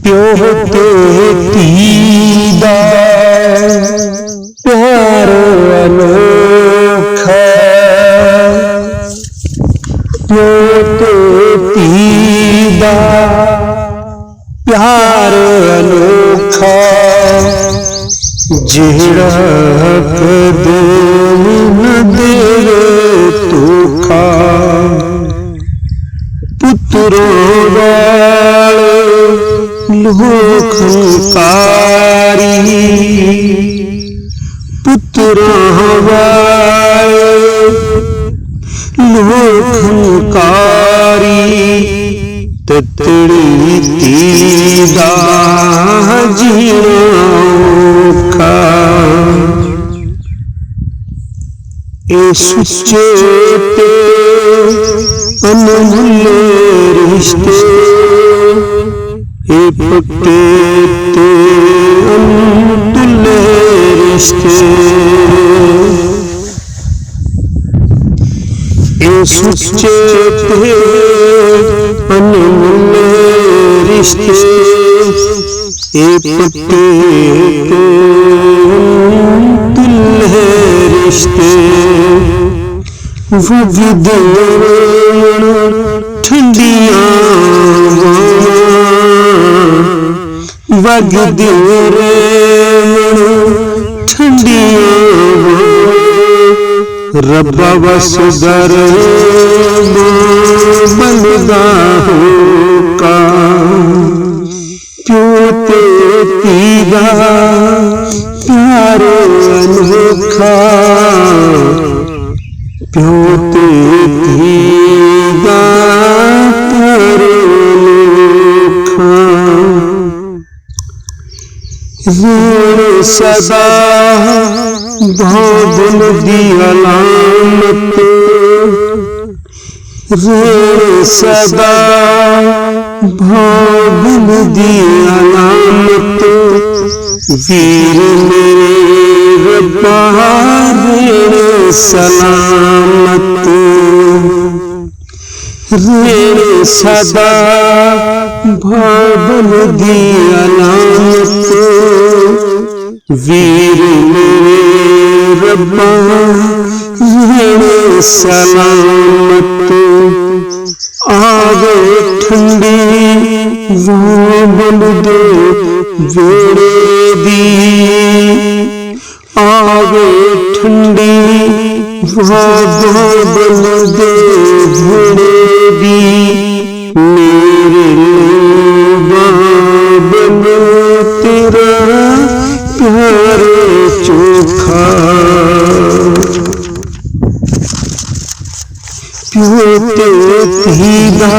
प्यो ते धी दा प्यार अनोखा, प्यो ते धी दा प्यार अनोखा, जेड़ा कदे न देवे धोखा। पुत्रों वाले लोक कारी, पुत्रों वाले लोक कारी, ततड़ी तीदा जीना औखा। ए सुच्चे ते अनमोल रिश्ते, ए पक्के ते अनतुल रिश्ते, ए सुच्चे ते अनमोल रिश्ते, ए पक्के ते अनतुल रिश्ते। वगदे ठंडियां वगदे ठंडियां रब्बा वस दर बनदा होका। प्यो ते धी दा प्यार अनोखा, प्यो ते धी दा प्यार अनोखा। ऋण सदा भावुल दी अलामत, ऋण सदा भावुल दी अलामत। वीर मेरे रब्बा ऋण सलामत, ऋण सदा भावुल दी अलामत। वीर मेरे रब्बा ऋण सलामत। आवे ठंडी वाबल दे वेड़े दी, आवे ठंडी वाबल दे वेड़े दी। मेरे बाबल तेरा प्यार चोखा, प्यो ते धी दा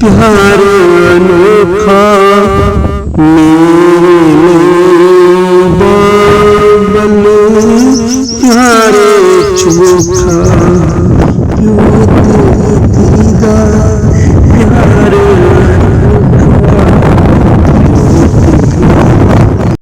प्यार अनोखा।